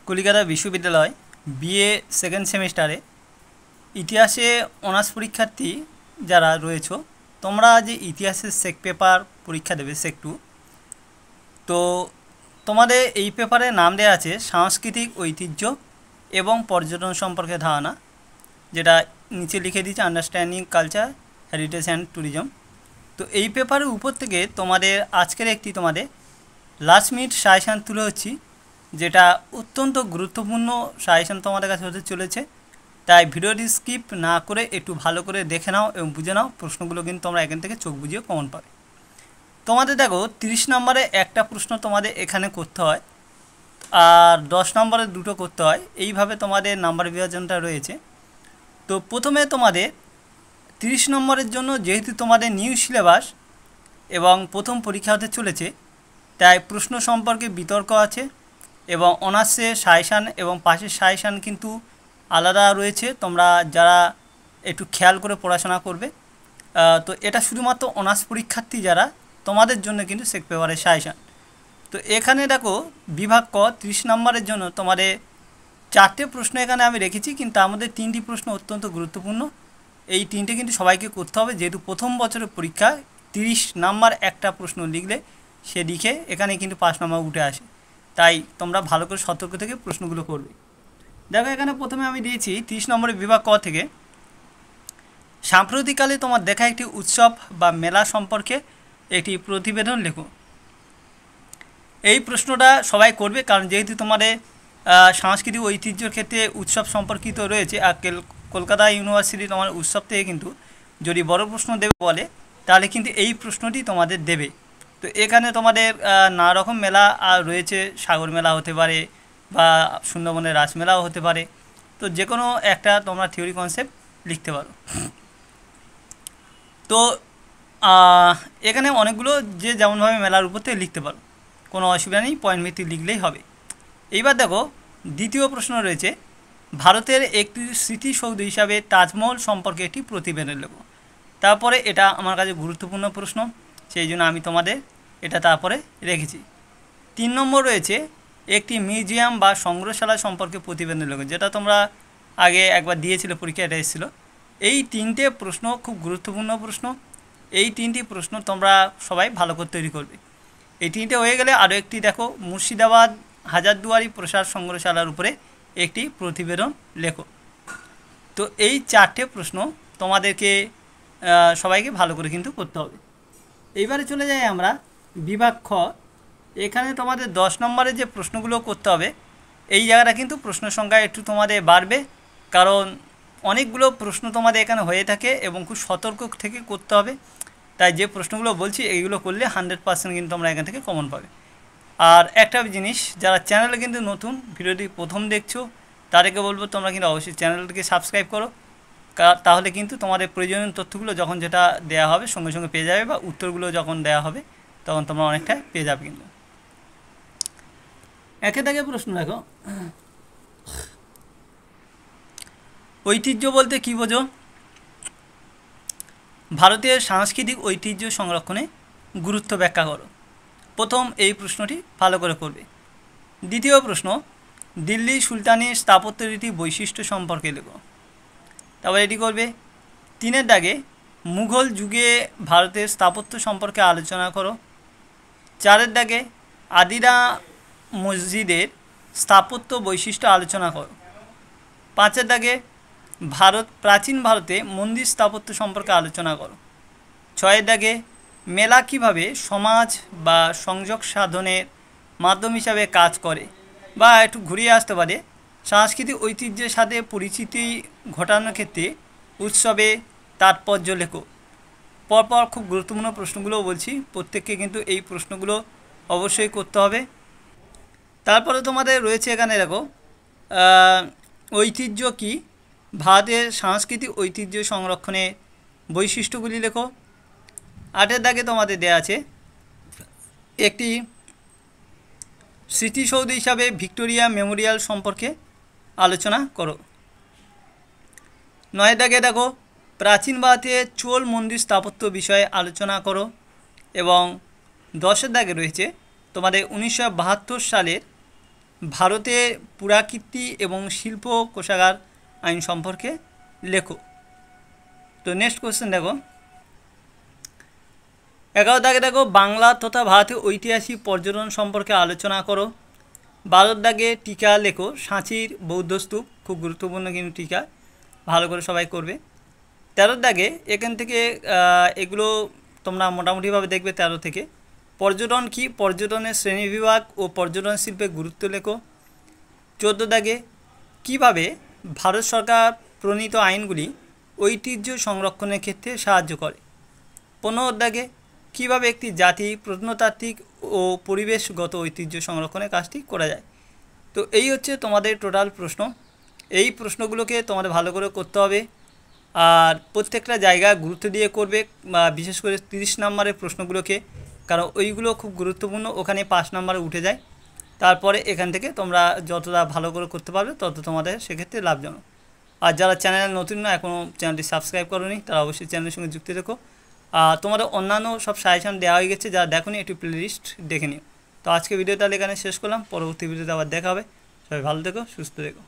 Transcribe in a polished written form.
কলিকাতা বিশ্ববিদ্যালয় BA second সেমিস্টারে ইতিহাসে অনার্স পরীক্ষার্থী যারা রয়েছো, তোমরা যে ইতিহাসের সেক পেপার পরীক্ষা দেবে সেক 2, তো তোমাদের এই পেপারে নাম দেওয়া আছে সাংস্কৃতিক ঐতিহ্য এবং পর্যটন সম্পর্কে ধারণা, যেটা নিচে লিখে দিয়েছে understanding culture, heritage and tourism. তো এই পেপারের উপর থেকে তোমাদের আজকের একটি তোমাদের লাস্ট মিনিট সাজেশান তুলে হচ্ছি, যেটা অত্যন্ত গুরুত্বপূর্ণ সাজেশান তোমাদের কাছে হতে চলেছে। তাই ভিডিওটি স্কিপ না করে একটু ভালো করে দেখে নাও এবং বুঝে নাও। প্রশ্নগুলো কিন্তু তোমরা এখান থেকে চোখ বুঝিয়ে কমন পাবে। তোমাদের দেখো 30 নম্বরে একটা প্রশ্ন তোমাদের এখানে করতে হয়, আর 10 নম্বরে দুটো করতে হয়। এইভাবে তোমাদের নাম্বার বিভাজনটা রয়েছে। তো প্রথমে তোমাদের 30 নম্বরের জন্য যেহেতু তোমাদের নিউ সিলেবাস এবং প্রথম পরীক্ষা হতে চলেছে, তাই প্রশ্ন সম্পর্কে বিতর্ক আছে এবং অনার্সের সাজেশান এবং পাশের সাজেশান কিন্তু আলাদা রয়েছে। তোমরা যারা একটু খেয়াল করে পড়াশোনা করবে, তো এটা শুধুমাত্র অনার্স পরীক্ষার্থী যারা, তোমাদের জন্য কিন্তু সেক পেপারের সাজেশান। তো এখানে দেখো বিভাগ ক 30 নম্বরের জন্য তোমাদের 4টে প্রশ্ন এখানে আমি রেখেছি, কিন্তু আমাদের 3টি প্রশ্ন অত্যন্ত গুরুত্বপূর্ণ। এই 3টে কিন্তু সবাইকে করতে হবে, যেহেতু প্রথম বছরের পরীক্ষা 30 নম্বর একটা প্রশ্ন লিখলে সেদিকে এখানে কিন্তু 5 নম্বর উঠে আসে। তাই তোমরা ভালো করে সতর্ক থেকে প্রশ্নগুলো করবে। দেখো এখানে প্রথমে আমি দিয়েছি 30 নম্বরের বিভাগ ক থেকে সাম্প্রতিককালে তোমার দেখা একটি উৎসব বা মেলা সম্পর্কে একটি প্রতিবেদন লেখো। এই প্রশ্নটা সবাই করবে, কারণ যেহেতু তোমাদের সাংস্কৃতিক ঐতিহ্যের ক্ষেত্রে উৎসব সম্পর্কিত রয়েছে। আর কলকাতা ইউনিভার্সিটি তোমার উৎসব থেকে কিন্তু যদি বড় প্রশ্ন দেবে বলে, তাহলে কিন্তু এই প্রশ্নটি তোমাদের দেবে। তো এখানে তোমাদের নানা রকম মেলা রয়েছে, সাগর মেলা হতে পারে বা সুন্দরবনের রাসমেলাও হতে পারে। তো যে কোনো একটা তোমরা থিওরি কনসেপ্ট লিখতে পারো। তো এখানে অনেকগুলো যে যেমনভাবে মেলার উপর থেকে লিখতে পারো, কোনো অসুবিধা নেই, পয়েন্ট ভিত্তিক লিখলেই হবে। এইবার দেখো দ্বিতীয় প্রশ্ন রয়েছে ভারতের একটি স্মৃতিসৌধ হিসাবে তাজমহল সম্পর্কে একটি প্রতিবেদন লেখো। তারপরে এটা আমার কাছে গুরুত্বপূর্ণ প্রশ্ন, সেই জন্য আমি তোমাদের এটা তারপরে রেখেছি। 3 নম্বর রয়েছে একটি মিউজিয়াম বা সংগ্রহশালা সম্পর্কে প্রতিবেদন লেখো, যেটা তোমরা আগে একবার দিয়েছিলে, পরীক্ষা এটা এসেছিলো। এই 3টে প্রশ্ন খুব গুরুত্বপূর্ণ প্রশ্ন। এই 3টি প্রশ্ন তোমরা সবাই ভালো করে তৈরি করবে। এই 3টে হয়ে গেলে আরও একটি দেখো মুর্শিদাবাদ হাজারদুয়ারি প্রসাদ সংগ্রহশালার উপরে একটি প্রতিবেদন লেখো। তো এই 4টে প্রশ্ন তোমাদেরকে সবাইকে ভালো করে কিন্তু করতে হবে। এইবারে চলে যাই আমরা বিভাগ খ। এখানে তোমাদের 10 নম্বরের যে প্রশ্নগুলো করতে হবে, এই জায়গাটা কিন্তু প্রশ্ন সংখ্যা একটু তোমাদের বাড়বে, কারণ অনেকগুলো প্রশ্ন তোমাদের এখানে হয়ে থাকে এবং খুব সতর্ক থেকে করতে হবে। তাই যে প্রশ্নগুলো বলছি এইগুলো করলে 100% কিন্তু তোমরা এখান থেকে কমন পাবে। আর একটা জিনিস, যারা চ্যানেলে কিন্তু নতুন, ভিডিওটি প্রথম দেখছো, তাদেরকে বলবো তোমরা কিন্তু অবশ্যই চ্যানেলটিকে সাবস্ক্রাইব করো, তাহলে কিন্তু তোমাদের প্রয়োজনীয় তথ্যগুলো যখন যেটা দেওয়া হবে সঙ্গে সঙ্গে পেয়ে যাবে, বা উত্তরগুলো যখন দেওয়া হবে তখন তোমরা অনেকটা পেয়ে যাবে। কিন্তু একে থেকে প্রশ্ন দেখো, ঐতিহ্য বলতে কী বোঝো? ভারতীয় সাংস্কৃতিক ঐতিহ্য সংরক্ষণে গুরুত্ব ব্যাখ্যা করো। প্রথম এই প্রশ্নটি ভালো করে করবে। দ্বিতীয় প্রশ্ন দিল্লি সুলতানি স্থাপত্য রীতি বৈশিষ্ট্য সম্পর্কে লেখো। তারপর এটি করবে 3-এর দাগে মুঘল যুগে ভারতের স্থাপত্য সম্পর্কে আলোচনা করো। 4-এর দাগে আদিরা মসজিদের স্থাপত্য বৈশিষ্ট্য আলোচনা করো। 5-এর দাগে প্রাচীন ভারতে মন্দির স্থাপত্য সম্পর্কে আলোচনা করো। 6-এর দাগে মেলা কীভাবে সমাজ বা সংযোগ সাধনের মাধ্যম হিসাবে কাজ করে, বা একটু ঘুরিয়ে আসতে পারে সাংস্কৃতিক ঐতিহ্যের সাথে পরিচিতি ঘটানোর ক্ষেত্রে উৎসবে তাৎপর্য লেখো। পরপর খুব গুরুত্বপূর্ণ প্রশ্নগুলোও বলছি, প্রত্যেককে কিন্তু এই প্রশ্নগুলো অবশ্যই করতে হবে। তারপরে তোমাদের রয়েছে এখানে দেখো ঐতিহ্য কী, ভারতের সাংস্কৃতিক ঐতিহ্য সংরক্ষণে বৈশিষ্ট্যগুলি লেখো। 8-এর দাগে তোমাদের দেওয়া আছে একটি স্মৃতিসৌধ হিসাবে ভিক্টোরিয়া মেমোরিয়াল সম্পর্কে আলোচনা করো। 9-এর দাগে দেখো প্রাচীন ভারতে চোল মন্দির স্থাপত্য বিষয়ে আলোচনা করো। এবং 10-এর দাগে রয়েছে তোমাদের 1972 সালের ভারতে পুরাকীর্তি এবং শিল্প কোষাগার আইন সম্পর্কে লেখো। তো নেক্সট কোশ্চেন দেখো, 11 দাগে দেখো বাংলা তথা ভারতের ঐতিহাসিক পর্যটন সম্পর্কে আলোচনা করো। 12 দাগে টিকা লেখো, সাঁচির বৌদ্ধ স্তূপ, খুব গুরুত্বপূর্ণ কিন্তু টিকা, ভালো করে সবাই করবে। 13 দাগে এখান থেকে এগুলো তোমরা মোটামুটিভাবে দেখবে 13 থেকে। পর্যটন কি, পর্যটনের শ্রেণীবিভাগ ও পর্যটন শিল্পের গুরুত্ব লেখো। 14 দাগে কীভাবে ভারত সরকার প্রণীত আইনগুলি ঐতিহ্য সংরক্ষণের ক্ষেত্রে সাহায্য করে। 15 দাগে কীভাবে একটি জাতি প্রত্নতাত্ত্বিক ও পরিবেশগত ঐতিহ্য সংরক্ষণের কাজটি করা যায়। তো এই হচ্ছে তোমাদের টোটাল প্রশ্ন। এই প্রশ্নগুলোকে তোমাদের ভালো করে করতে হবে, আর প্রত্যেকটা জায়গা গুরুত্ব দিয়ে করবে, বিশেষ করে 30 নম্বরের প্রশ্নগুলোকে, কারণ ওইগুলো খুব গুরুত্বপূর্ণ, ওখানে 5 নম্বরে উঠে যায়। তারপরে এখান থেকে তোমরা যতটা ভালো করে করতে পারবে তত তোমাদের সেক্ষেত্রে লাভজনক। আর যারা চ্যানেল নতুন না, এখনও চ্যানেলটি সাবস্ক্রাইব করোনি, তারা অবশ্যই চ্যানেলের সঙ্গে যুক্ত থেকো। তোমাদের অন্যান্য সব সাজেশন দেওয়া হয়ে গেছে, যারা দেখোনি একটু প্লেলিস্ট দেখে নিও। তো আজকে ভিডিওটা এখানে শেষ করলাম, পরবর্তী ভিডিওতে আবার দেখা হবে। সবাই ভালো থেকো, সুস্থ থেকো।